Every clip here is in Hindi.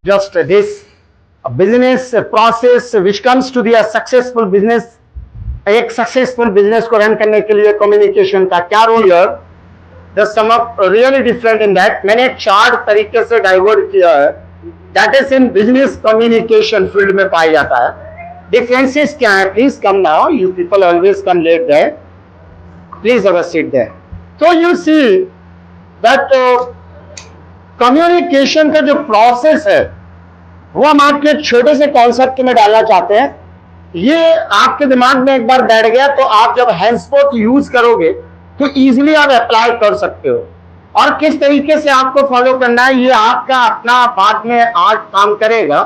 just this business process which comes to the successful business. एक सक्सेसफुल बिजनेस को रन करने के लिए कम्युनिकेशन का क्या रोल है? The sum up really different in that. मैंने चार तरीके से डाइवर्ट किया है. That is in business communication field में पाया जाता है. डिफरेंसेस क्या है? Please come now, you people always come late there. Please have a seat there. तो यू सी दैट कम्युनिकेशन का जो प्रोसेस है वो हम आपके छोटे से कॉन्सेप्ट में डालना चाहते हैं. ये आपके दिमाग में एक बार बैठ गया तो आप जब हैंडस्पोर्ट यूज करोगे तो इजीली आप अप्लाई कर सकते हो. और किस तरीके से आपको फॉलो करना है ये आपका अपना बाद में आर्ट काम करेगा,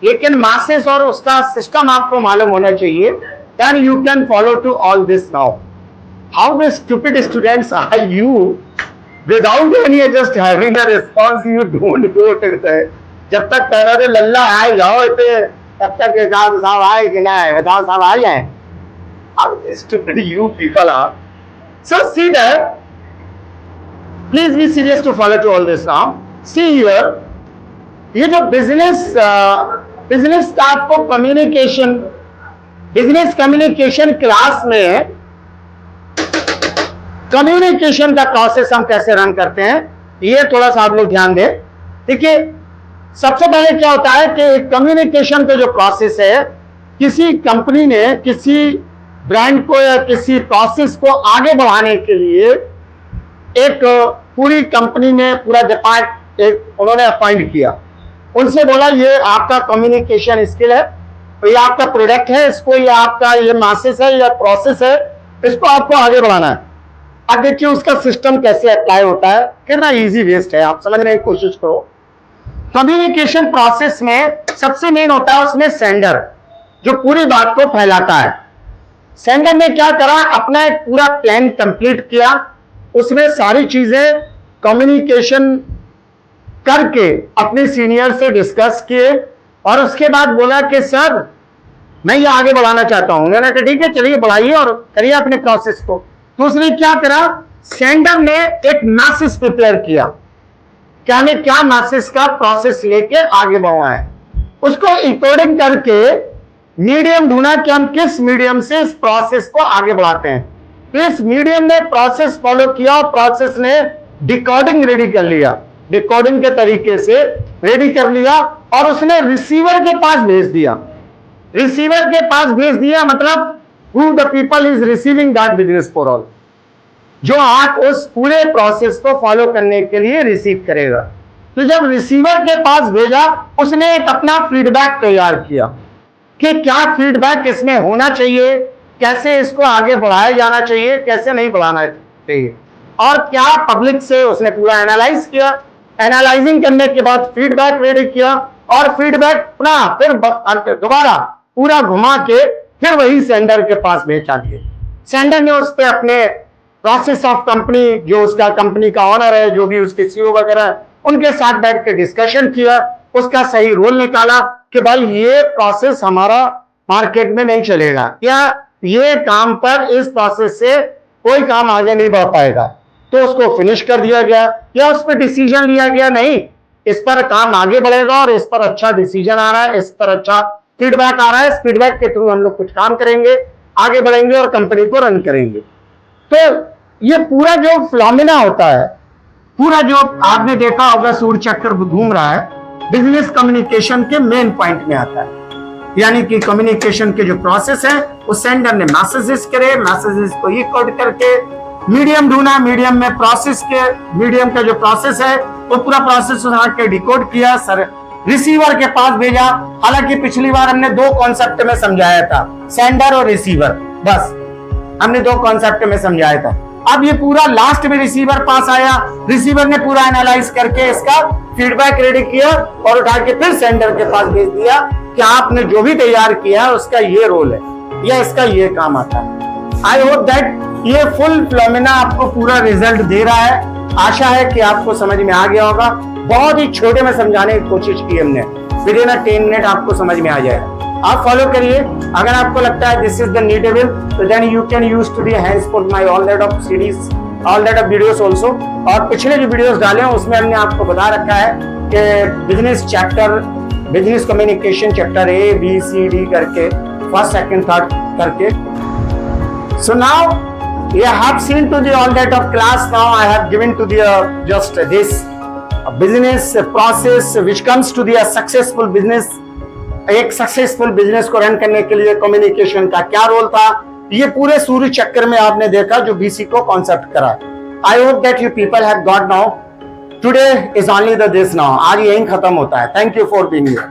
लेकिन मासेस और उसका सिस्टम आपको मालूम होना चाहिए. Then you can follow to all this. Now how the stupid students are you without any just having a response you don't go to that. जब तक कह रहे लल्ला आए जाओ इतने तब तक साहब आए कि नहीं बताओ साहब आ जाए. How stupid you people are. So see that. Please be serious to follow to all this now. See here. ये जो बिजनेस का आपको बिजनेस कम्युनिकेशन क्लास में कम्युनिकेशन का प्रोसेस हम कैसे रन करते हैं ये थोड़ा सा आप लोग ध्यान दें. देखिए सबसे पहले क्या होता है कि कम्युनिकेशन का जो प्रोसेस है, किसी कंपनी ने किसी ब्रांड को या किसी प्रोसेस को आगे बढ़ाने के लिए एक पूरी कंपनी ने पूरा डिपार्ट उन्होंने अपॉइंट किया. उनसे बोला ये आपका कम्युनिकेशन स्किल है, ये आपका प्रोडक्ट है, इसको ये आपका ये मासेस है या प्रोसेस है, इसको आपको आगे बढ़ाना है. अब देखिए उसका सिस्टम कैसे अप्लाई होता है, कितना इजी वेस्ट है. आप समझने की कोशिश करो. कम्युनिकेशन प्रोसेस में सबसे मेन होता है उसमें सेंडर, जो पूरी बात को फैलाता है. सेंडर ने क्या करा, अपना एक पूरा प्लान कंप्लीट किया, उसमें सारी चीजें कम्युनिकेशन करके अपने सीनियर से डिस्कस किए और उसके बाद बोला कि सर मैं ये आगे बढ़ाना चाहता हूं. मैंने कहा ठीक है चलिए बढ़ाइए और करिए अपने प्रोसेस को. तो उसने क्या करा, सेंडर ने एक मैसेज प्रिपेयर किया क्या मैसेज का प्रोसेस लेके आगे बढ़ना है. उसको इंकोडिंग करके मीडियम ढूंढा कि हम किस मीडियम से इस प्रोसेस को आगे बढ़ाते हैं. तो इस मीडियम ने प्रोसेस फॉलो किया और प्रोसेस ने डिकोडिंग रेडी कर लिया, डिकोडिंग के तरीके से रेडी कर लिया और उसने रिसीवर के पास भेज दिया. रिसीवर के पास भेज दिया मतलब who the people is receiving that business for all, जो आप उस पूरे प्रोसेस को फॉलो करने के लिए रिसीव करेगा. तो जब रिसीवर के पास भेजा उसने एक अपना फीडबैक तैयार किया कि क्या फीडबैक इसमें होना चाहिए, कैसे इसको आगे बढ़ाया जाना चाहिए, कैसे नहीं बढ़ाना चाहिए, और क्या पब्लिक से उसने पूरा एनालाइज किया. एनालाइजिंग करने के बाद फीडबैक रेडी किया और फीडबैक फिर दोबारा पूरा घुमा के फिर वही सेंडर के पास भेजा दिए. सेंडर ने उस पर अपने प्रोसेस ऑफ कंपनी, जो उसका कंपनी का ऑनर है, जो भी उसके सीईओ वगैरह, उनके साथ बैठ के डिस्कशन किया, उसका सही रोल निकाला कि भाई ये प्रोसेस हमारा मार्केट में नहीं चलेगा, या ये काम पर इस प्रोसेस से कोई काम आगे नहीं बढ़ पाएगा. तो उसको फिनिश कर दिया गया या उस पर डिसीजन लिया गया नहीं इस पर काम आगे बढ़ेगा और इस पर अच्छा डिसीजन आ रहा है, इस पर अच्छा फीडबैक आ रहा है, इस फीडबैक के थ्रू हम लोग कुछ काम करेंगे, आगे बढ़ेंगे और कंपनी को रन करेंगे. तो ये पूरा जो फिनोमेना होता है, पूरा जो आपने देखा होगा सूर्य चक्र घूम रहा है, बिजनेस कम्युनिकेशन के मेन पॉइंट में आता है. यानी कि कम्युनिकेशन के जो प्रोसेस है, उस सेंडर ने मैसेजेस करे, मैसेजेस को इकोड करके मीडियम ढूंढा, मीडियम में प्रोसेस के मीडियम का जो प्रोसेस है वो पूरा प्रोसेस उठा के डिकोड किया, सर रिसीवर के पास भेजा. हालांकि पिछली बार हमने दो कॉन्सेप्ट में समझाया था, सेंडर और रिसीवर, बस हमने दो कॉन्सेप्ट में समझाया था. अब ये पूरा लास्ट में रिसीवर पास आया, रिसीवर ने पूरा एनालाइज करके इसका फीडबैक रेडी किया और उठा के फिर सेंडर के पास भेज दिया कि आपने जो भी तैयार किया है उसका ये रोल है या इसका ये काम आता है. आई होप दैट ये फुल फिनोमेना आपको पूरा रिजल्ट दे रहा है. आशा है कि आपको समझ में आ गया होगा. बहुत ही छोटे में समझाने की कोशिश की हमने, विद इन 10 मिनट आपको समझ में आ जाएगा. आप फॉलो करिए. अगर आपको लगता है दिस इज द नीडेबल, तो then you can use to the handsport my all that of series, all that of videos also. और पिछले जो वीडियोस डाले हैं उसमें हमने आपको बता रखा है कि business chapter business communication chapter A B C D करके, फर्स्ट सेकंड थर्ड करके. So now you have seen to the all that of class. Now I have given to the just this business process which comes to the successful business. एक सक्सेसफुल बिजनेस को रन करने के लिए कम्युनिकेशन का क्या रोल था, ये पूरे सूर्य चक्र में आपने देखा जो बीसी को कॉन्सेप्ट करा. I hope that you people have got now. Today is only the this now. आज यही खत्म होता है. Thank you for being here.